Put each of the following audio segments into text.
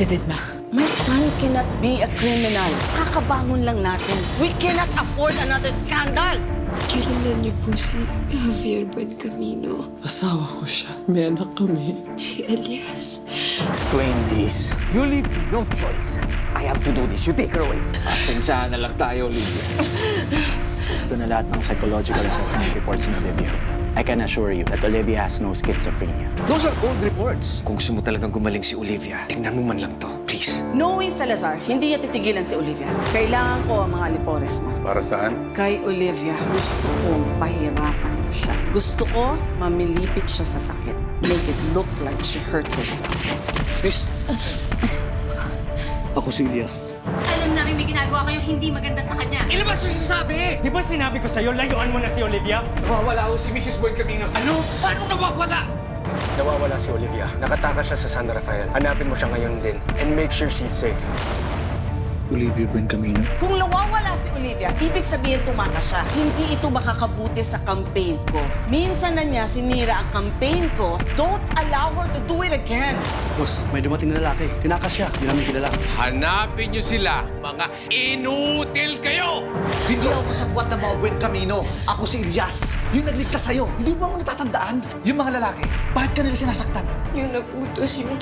did it, ma? My son cannot be a criminal. Kakabangon lang natin. We cannot afford another scandal. Kilala niyo po si Javier Buencamino. Asawa ko siya. May anak kami. Si Elias. Explain this. You leave me no choice. I have to do this. You take her away. Pasensyahan na lang tayo, Olivia. Ito na lahat ng psychological assessment reports ni Olivia. I can assure you that Olivia has no schizophrenia. Those are old reports. Kung gusto mo talagang gumaling si Olivia, tingnan mo man lang to. Please. Knowing Salazar, hindi niya titigilan si Olivia. Kailangan ko ang mga lipores mo. Para saan? Kay Olivia, gusto kong pahirapan mo siya. Gusto ko mamilipit siya sa sakit. Make it look like she hurt herself. Miss, ako si Elias. Alam namin may ginagawa kayong hindi maganda sa kanya. Ilabas mo siya sabi! Di ba sinabi ko sa'yo, layuan mo na si Olivia? Nawawala ako si Mrs. Buencamino. Ano? Paano nawawala? Nawawala si Olivia. Nakatakas siya sa San Rafael. Hanapin mo siya ngayon din and make sure she's safe. Olivia Buencamino. Kung nawawala si Olivia, ibig sabihin tumakas siya. Hindi ito makakabuti sa campaign ko. Minsan na niya sinira ang campaign ko. Don't allow her to do it again. Boss, may dumating na lalaki. Tinakas siya. Hindi namin kilala. Hanapin niyo sila, mga inutil kayo! Hindi ako kasabwat ng mga Buencamino. Ako si Elias. Yung nagligtas sa'yo. Hindi mo ako natatandaan. Yung mga lalaki, bakit ka nila sinasaktan? Yung nag-utos yung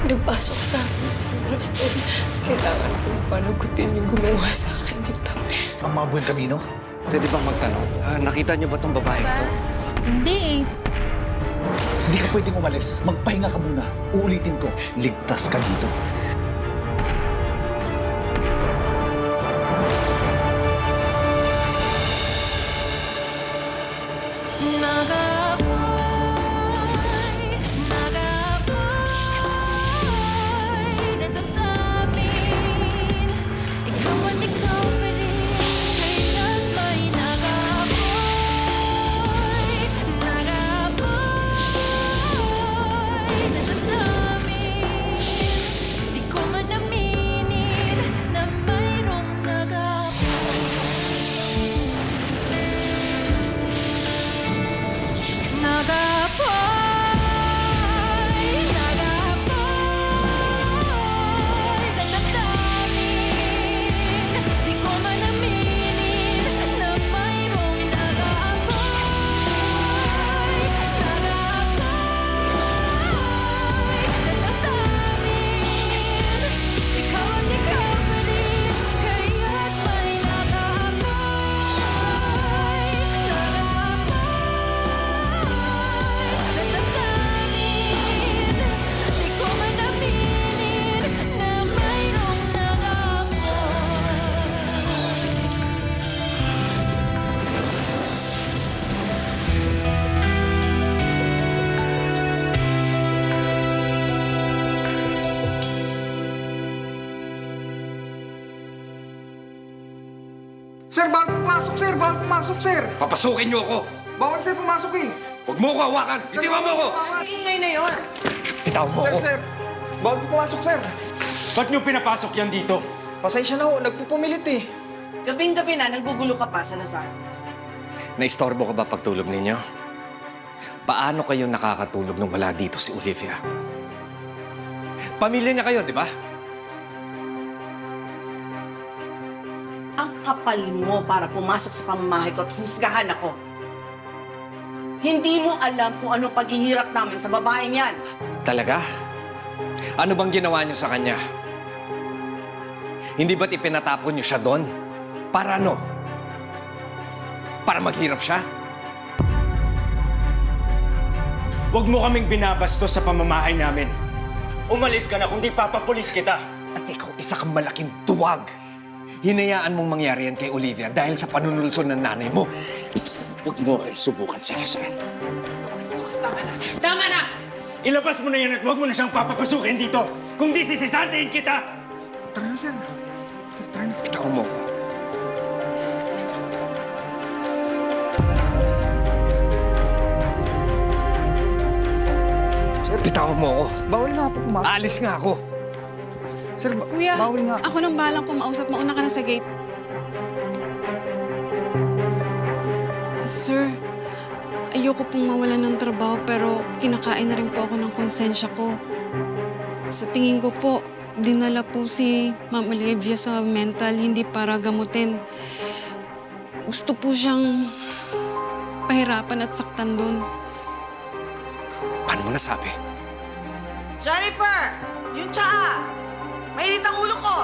nagpasok sa akin sa San Rafael. Kailangan kong panagutin yung gumawa sa akin nito. Ang mga Buencamino? Pwede bang magtanong? Nakita niyo ba tong babae ito? Hindi eh. Hindi ka pwedeng umalis. Magpahinga ka muna. Uulitin ko, ligtas ka dito. Sir, bawal pumasok, sir! Bawal pumasok, sir! Papasukin niyo ako! Bawal, sir, pumasok eh! Huwag mo ko hawakan! Itiwan mo ko! Ingay na yon. Itawan mo Sir, ako! sir! Bawal pumasok, sir! Ba't niyo pinapasok yan dito? Pasensya na ho, nagpupumilit eh. Gabing-gabi na, nanggugulo ka pa, Salazar. Naistorbo ka ba pagtulog ninyo? Paano kayo nakakatulog nung wala dito si Olivia? Pamilya niya kayo, di ba? Ang kapal mo para pumasok sa pamamahay ko at husgahan ako. Hindi mo alam kung anong paghihirap namin sa babaeng yan. Talaga? Ano bang ginawa niyo sa kanya? Hindi ba't ipinatapon niyo siya doon? Para ano? Para maghirap siya? Huwag mo kaming binabastos sa pamamahay namin. Umalis ka na kung di papapulis kita. At ikaw, isa kang malaking duwag. Hinayaan mong mangyari yan kay Olivia dahil sa panunulso ng nanay mo. Huwag mo kayo subukan sa kasal. Tama na! Ilabas mo na yan at huwag mo na siyang papapasukin dito. Kung di, sisisantayin kita! Tara na, sir. Sir, tara na. Itaw mo. Sir, Bitawan mo ako. bawal nga po pumasok. Alis nga ako. Sir, Kuya, bawal nga. ako nang balang kumausap. Mauna ka na sa gate. Sir, ayoko pong mawalan ng trabaho pero kinakain na rin po ako ng konsensya ko. Sa tingin ko po, dinala po si Ma'am Olivia sa mental, hindi para gamutin. Gusto po siyang pahirapan at saktan doon. Paano mo nasabi? Jennifer! Yung tsaa! Mainit ang ulo ko!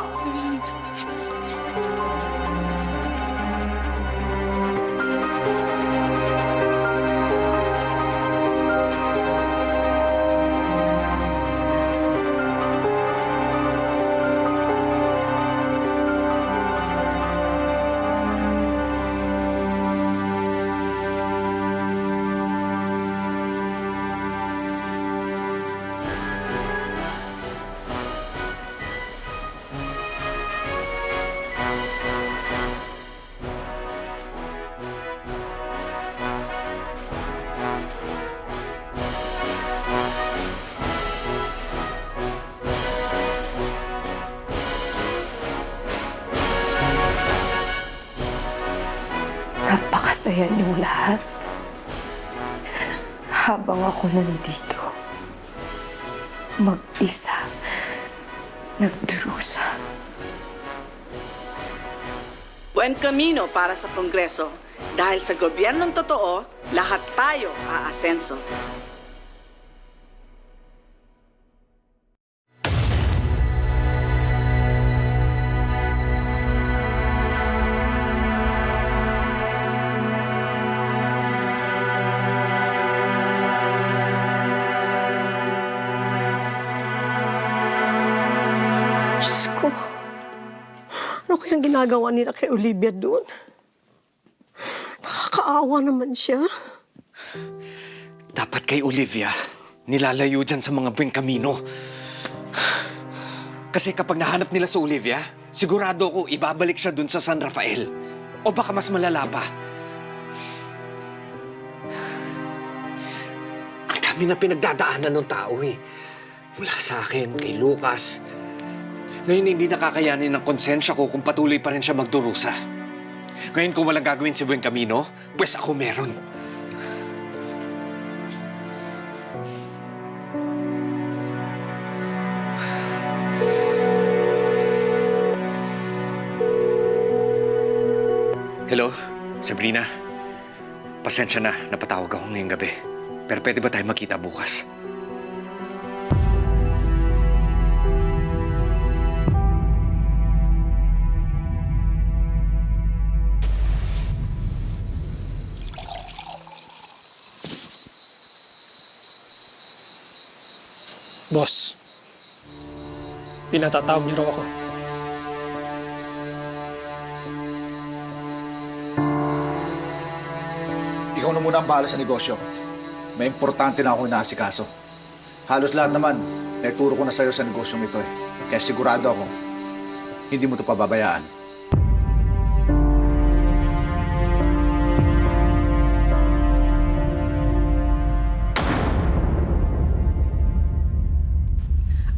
Napakasaya niyong lahat. Habang ako nandito, mag-isa, nagdurusa. Buen camino para sa Kongreso. Dahil sa gobyernong totoo, lahat tayo aasenso. Diyos ko, ano kayang ginagawa nila kay Olivia doon? Nakakaawa naman siya. Dapat kay Olivia, nilalayo dyan sa mga Buen Camino. Kasi kapag nahanap nila sa Olivia, sigurado ko ibabalik siya dun sa San Rafael. O baka mas malala pa. Ang dami na pinagdadaanan ng tao eh. Mula sa akin, kay Lucas. Ngayon hindi nakakayanin ng konsensya ko kung patuloy pa rin siya magdurusa. Ngayon kung walang gagawin si Buen Camino, pues ako meron. Hello, Sabrina. Pasensya na, napatawag ako ngayong gabi. Pero pwede ba tayo magkita bukas? Boss, pinatatawag niyo raw ako. Ikaw na muna ang bahala sa negosyo. May importante na ako inaasikaso. Halos lahat naman, naituro ko na sa'yo sa negosyong ito eh. Kaya sigurado ako, hindi mo ito pababayaan.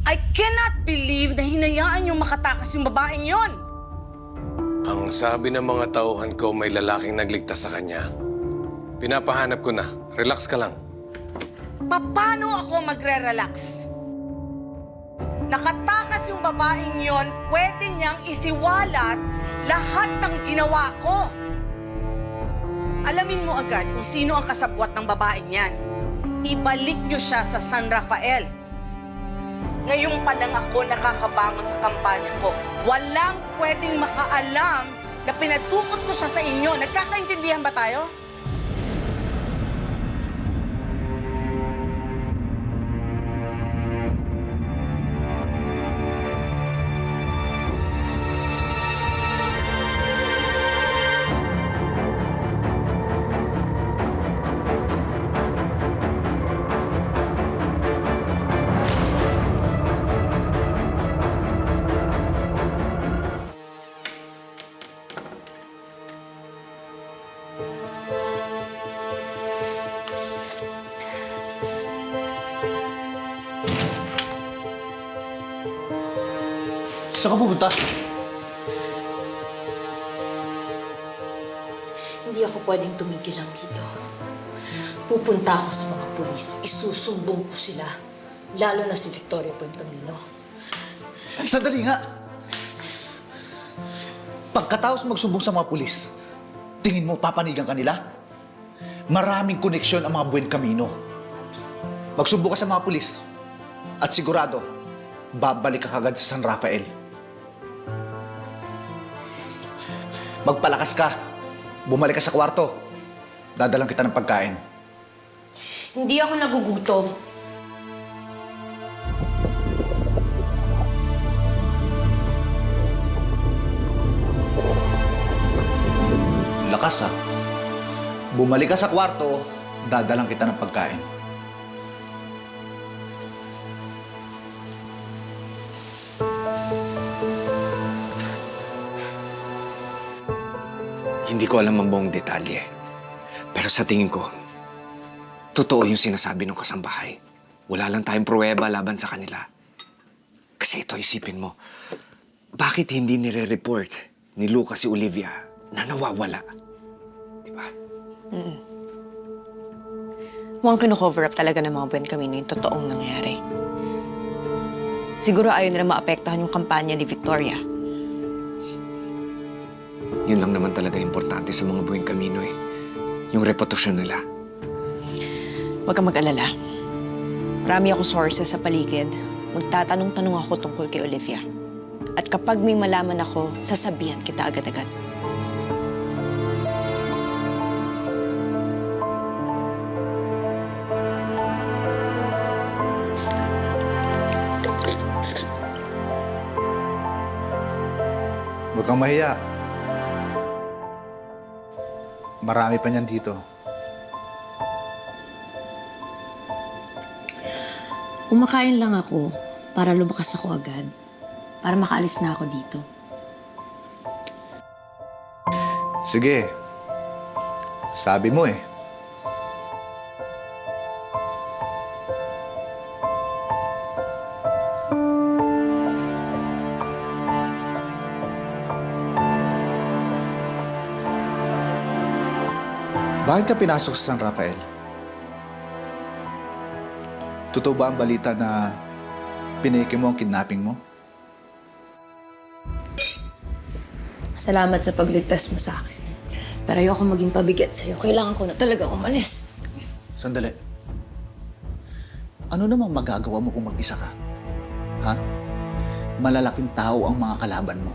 I cannot believe na hinayaan yung makatakas yung babaeng yon. Ang sabi ng mga tauhan ko, may lalaking nagligtas sa kanya. Pinapahanap ko na. Relax ka lang. Paano ako magre-relax? Nakatakas yung babaeng yon, pwede niyang isiwalat lahat ng ginawa ko. Alamin mo agad kung sino ang kasabwat ng babaeng yan. Ibalik niyo siya sa San Rafael. Ngayon pa lang ako nakakabangon sa kampanya ko. Walang pwedeng makaalam na pinatukot ko siya sa inyo. Nagkakaintindihan ba tayo? Saan ka pupunta? Hindi ako pwedeng tumigil lang dito. Pupunta ako sa mga pulis. Isusumbong ko sila. Lalo na si Victoria Puentamino. Sandali nga. Pagkatapos magsumbong sa mga pulis, tingin mo papanigan ka nila? Maraming koneksyon ang mga Buen Camino. Magsumbong ka sa mga pulis at sigurado, babalik ka kagad sa San Rafael. Magpalakas ka. Bumalik ka sa kwarto. Dadalang kita ng pagkain. Hindi ako nagugutom. Lakas ha. Bumalik ka sa kwarto, dadalang kita ng pagkain. Hindi ko alam ang buong detalye. Pero sa tingin ko, totoo yung sinasabi ng kasambahay. Wala lang tayong pruweba laban sa kanila. Kasi ito, isipin mo, bakit hindi nire-report ni Lucas si Olivia na nawawala? Diba? Mukhang kino-cover up talaga ng mga Buen Camino yung totoong nangyari. Siguro ayaw nila maapektahan yung kampanya ni Victoria. Yun lang naman talaga importante sa mga Buen Camino eh. Yung reputasyon nila. Huwag kang mag-alala. Marami akong sources sa paligid. Magtatanong-tanong ako tungkol kay Olivia. At kapag may malaman ako, sasabihan kita agad-agad. Huwag kang mahiya. Marami pa niyan dito. Kumakain lang ako para lumakas ako agad. Para makaalis na ako dito. Sige. Sabi mo eh. Bakit ka pinasok sa San Rafael? Totoo ba ang balita na pineke mo ang kidnapping mo? Salamat sa pagligtas mo sa akin. Pero ayoko maging pabigat sa'yo. Kailangan ko na talaga umalis. Sandali. Ano namang magagawa mo kung mag-isa ka? Ha? Malalaking tao ang mga kalaban mo.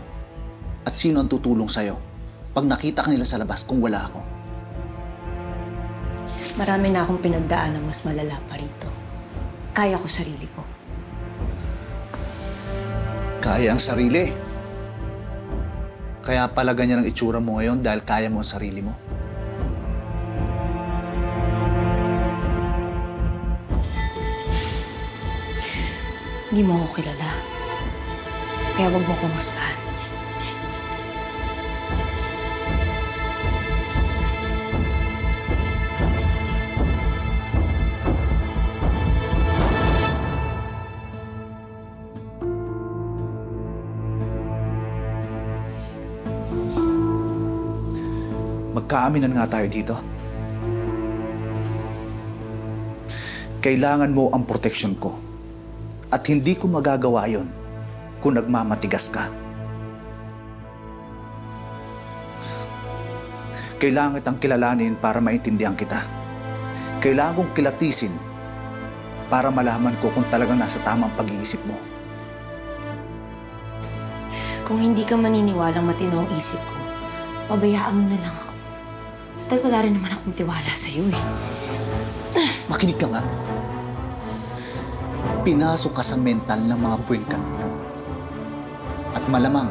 At sino ang tutulong sa'yo pag nakita ka nila sa labas kung wala ako? Marami na akong pinagdaan ng mas malala pa rito. Kaya ko sarili ko. Kaya ang sarili. Kaya pala ganyan ang itsura mo ngayon dahil kaya mo ang sarili mo. Hindi mo ako kilala. Kaya wag mo kong husgahan. Magkaaminan nga tayo dito. Kailangan mo ang proteksyon ko. At hindi ko magagawa yon kung nagmamatigas ka. Kailangan kitang kilalanin para maintindihan kita. Kailangan kong kilatisin para malaman ko kung talagang nasa tamang pag-iisip mo. Kung hindi ka maniniwalang matino ang isip ko, pabayaan mo na lang ako. Total, wala rin naman akong tiwala sa'yo eh. Makinig ka nga. Pinasok ka sa mental ng mga Buen Camino. At malamang,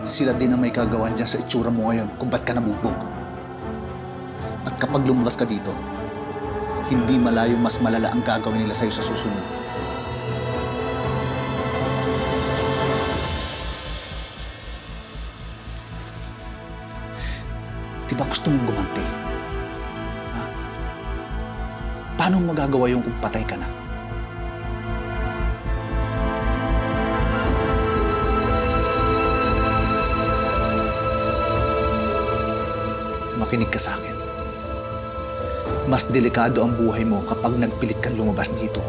sila din ang may kagawan dyan sa itsura mo ngayon kung ba't ka nabugbog. At kapag lumabas ka dito, hindi malayo mas malala ang gagawin nila sa'yo sa susunod. Di ba gusto mong gumanti? Ha? Paano magagawa yung kung patay ka na? Makinig ka sa akin. Mas delikado ang buhay mo kapag nagpilit kang lumabas dito.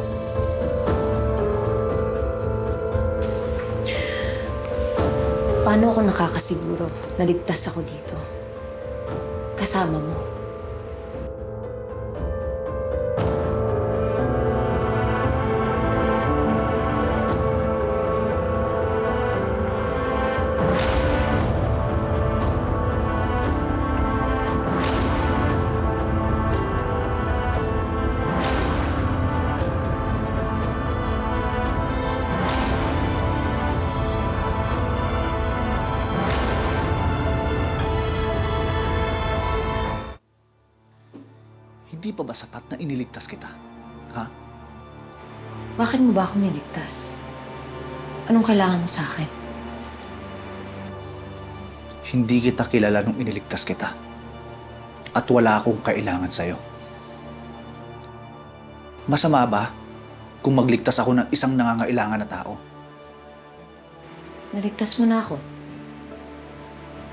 Paano ako nakakasiguro na ligtas ako dito? Kasama mo. Hindi pa ba sapat na iniligtas kita? Ha? Bakit mo ba ako niligtas? Anong kailangan mo sa akin? Hindi kita kilala nung iniligtas kita. At wala akong kailangan sa'yo. Masama ba kung magligtas ako ng isang nangangailangan na tao? Naligtas mo na ako.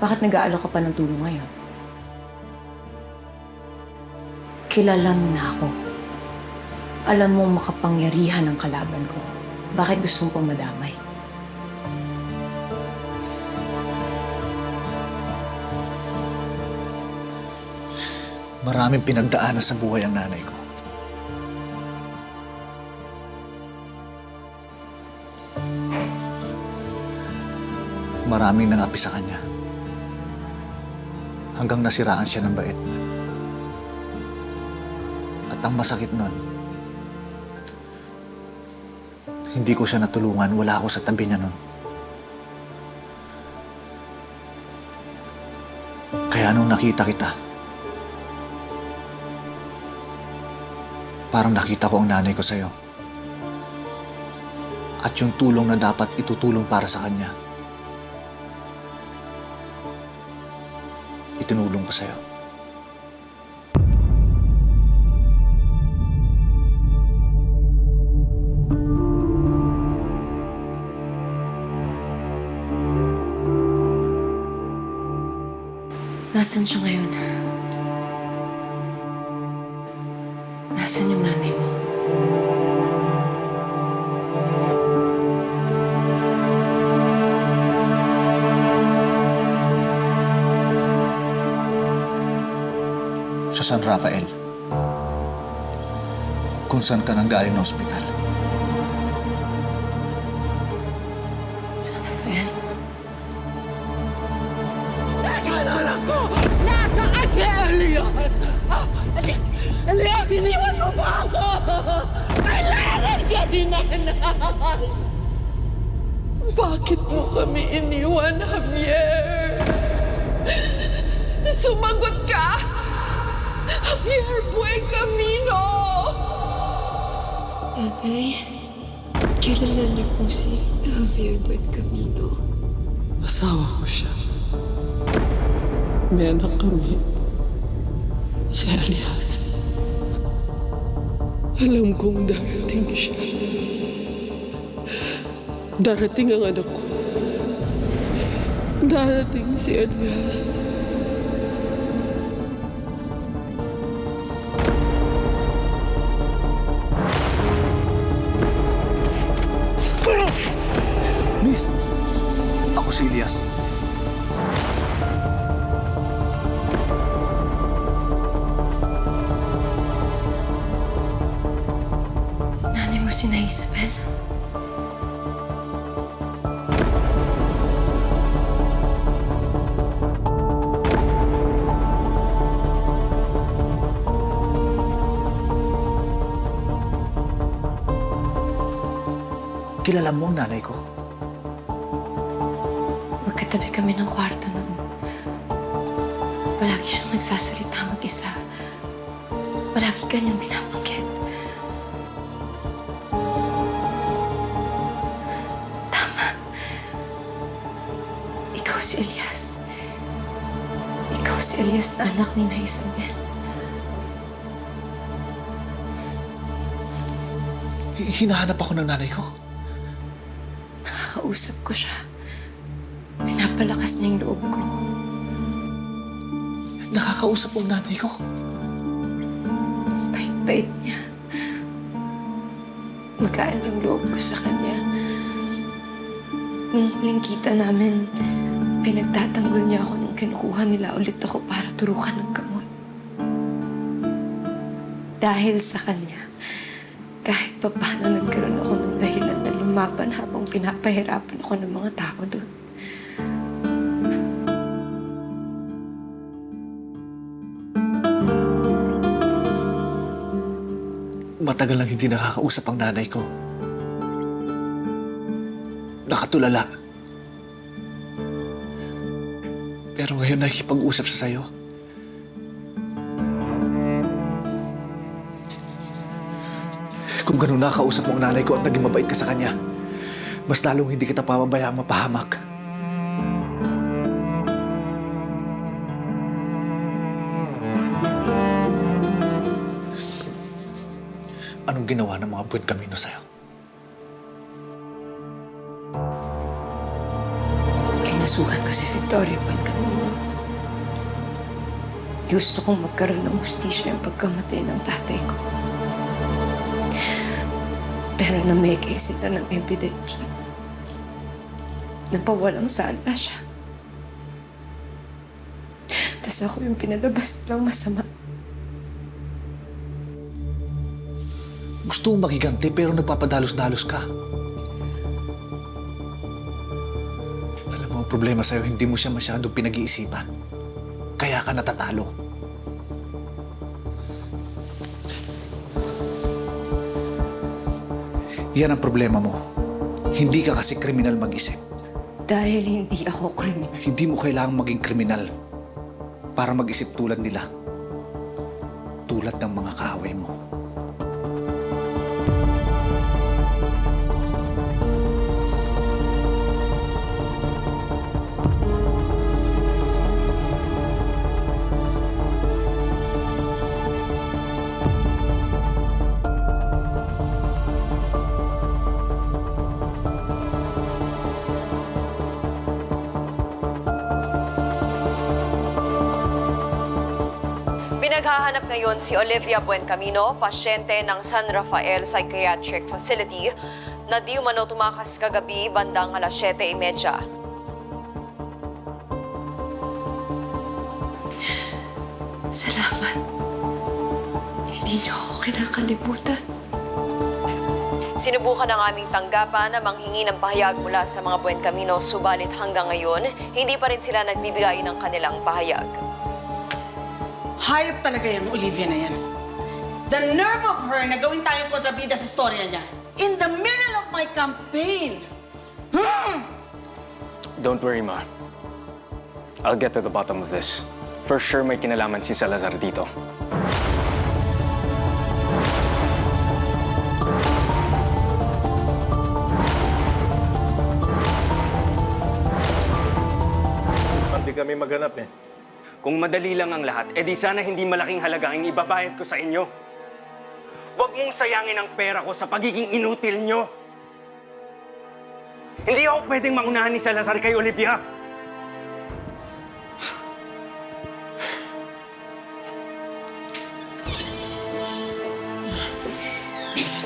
Bakit nag-aalok ka pa ng tulong ngayon? Kilala mo na ako. Alam mo makapangyarihan ang kalaban ko. Bakit gusto mo pa madamay? Maraming pinagdaanan sa buhay ang nanay ko. Maraming nangapi sa kanya. Hanggang nasiraan siya ng bait. At ang masakit nun, hindi ko siya natulungan, wala ako sa tabi niya nun. Kaya nung nakita kita, parang nakita ko ang nanay ko sa'yo. At yung tulong na dapat itutulong para sa kanya, itinulong ko sa'yo. Nasaan siya ngayon? Nasaan yung nanay mo? Sa San Rafael. Kung saan ka nanggaling na ospital. San Rafael? Nasaan anak ko? Nasaan si Elias? Elias, iniwan mo ba ako? Kailangan ka ni nanay! Bakit mo kami iniwan, Javier? Sumagot ka! Javier Buen Camino! Nanay, kilala niyo po si Javier Buen Camino. Asawa ko siya. May anak kami. Si Elias. Alam kong darating siya. Darating ang anak ko. Darating si Elias. Miss, ako si Elias. Nanay mo si na Isabel? Kilala mo ang nanay ko? Magkatabi kami ng kwarto noon. Palagi siyang nagsasalita mag-isa. Palagi kanyang binabanggit. Tama. Ikaw si Elias. Ikaw si Elias na anak ni na Isabel. Hinahanap ako ng nanay ko. Nakakausap ko siya. Pinapalakas niya yung loob ko. Nakakausap mo ang nanay ko. Bait-bait niya. Magaan yung loob ko sa kanya. Nung huling kita namin, Pinagtatanggol niya ako nung kinukuha nila ulit ako para turukan ng gamot. Dahil sa kanya, kahit pa paano nagkaroon ako ng dahilan na lumaban habang pinapahirapan ako ng mga tao doon. Matagal lang hindi nakakausap ang nanay ko. Nakatulala. Pero ngayon nakikipag-usap siya sa'yo. Kung ganun nakakausap mo ang nanay ko at naging mabait ka sa kanya, mas lalong hindi kita pababayaan mapahamak. Anong ginawa ng mga Buen Camino sa'yo? Kinasuhan ko si Victoria Buen Camino. Gusto kong magkaroon ng hustisya yung pagkamatay ng tatay ko. Pero nameke sila ng ebidensya. Napawalang sala siya. Tapos ako yung pinalabas nilang masama. Gusto mong makiganti pero nagpapadalos-dalos ka. Alam mo, ang problema sa'yo, hindi mo siya masyadong pinag-iisipan. Kaya ka natatalo. Yan ang problema mo. Hindi ka kasi kriminal mag-isip. Dahil hindi ako kriminal. Hindi mo kailangang maging kriminal para mag-isip tulad nila. Tulad ng mga kaaway mo. Pinaghahanap ngayon si Olivia Buen Camino, pasyente ng San Rafael Psychiatric Facility na di umano tumakas kagabi bandang alas 7:30. Salamat. Hindi niyo ako kinakalimutan. Sinubukan ng aming tanggapan na manghingi ng pahayag mula sa mga Buen Camino, subalit hanggang ngayon, hindi pa rin sila nagbibigay ng kanilang pahayag. Hayop talaga yung Olivia na yan. The nerve of her na gawin tayong kontrabida sa storya niya. In the middle of my campaign. Don't worry, Ma. I'll get to the bottom of this. For sure may kinalaman si Salazar dito. Hindi kami maghanap eh. Kung madali lang ang lahat, edi sana hindi malaking halaga ang ibabayad ko sa inyo. Huwag mong sayangin ang pera ko sa pagiging inutil nyo. Hindi ako pwedeng maunahan ni Salazar kay Olivia.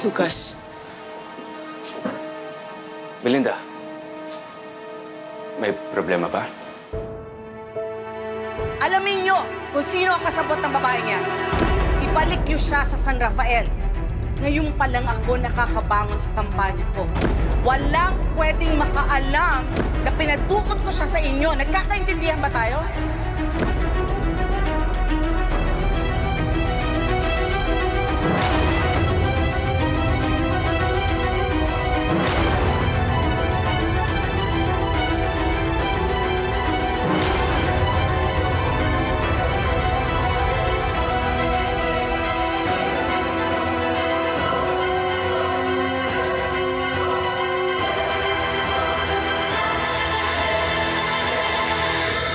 Lucas. Belinda, may problema ba? Alamin nyo kung sino ang kasabot ng babaeng yan. Ibalik nyo siya sa San Rafael. Ngayon pa lang ako nakakabangon sa kampanya ko. Walang pwedeng makaalam na pinadukot ko siya sa inyo. Nagkakaintindihan ba tayo?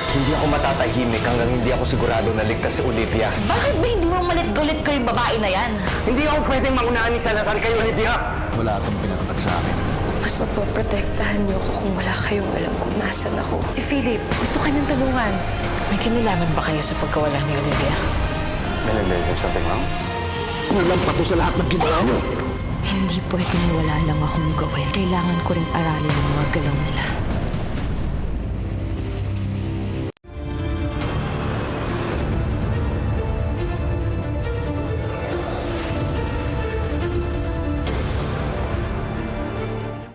Hindi ako matatahimik hanggang hindi ako sigurado na ligtas si Olivia. Bakit ba hindi mo malit-gulit ko yung babae na yan? Hindi ako pwedeng maunahan ni Salazar kay Olivia. Wala itong pinatatak sa akin. Mas mapoprotektahan niyo ako kung wala kayong alam kung nasan ako. Si Philip, gusto kanyang tulungan. May kinalaman ba kayo sa pagkawala ni Olivia? Belinda, is there something wrong? Walang pato sa lahat ng ginawa mo. Hindi pwedeng wala lang akong gawin. Kailangan ko rin aralin ang mga galaw nila.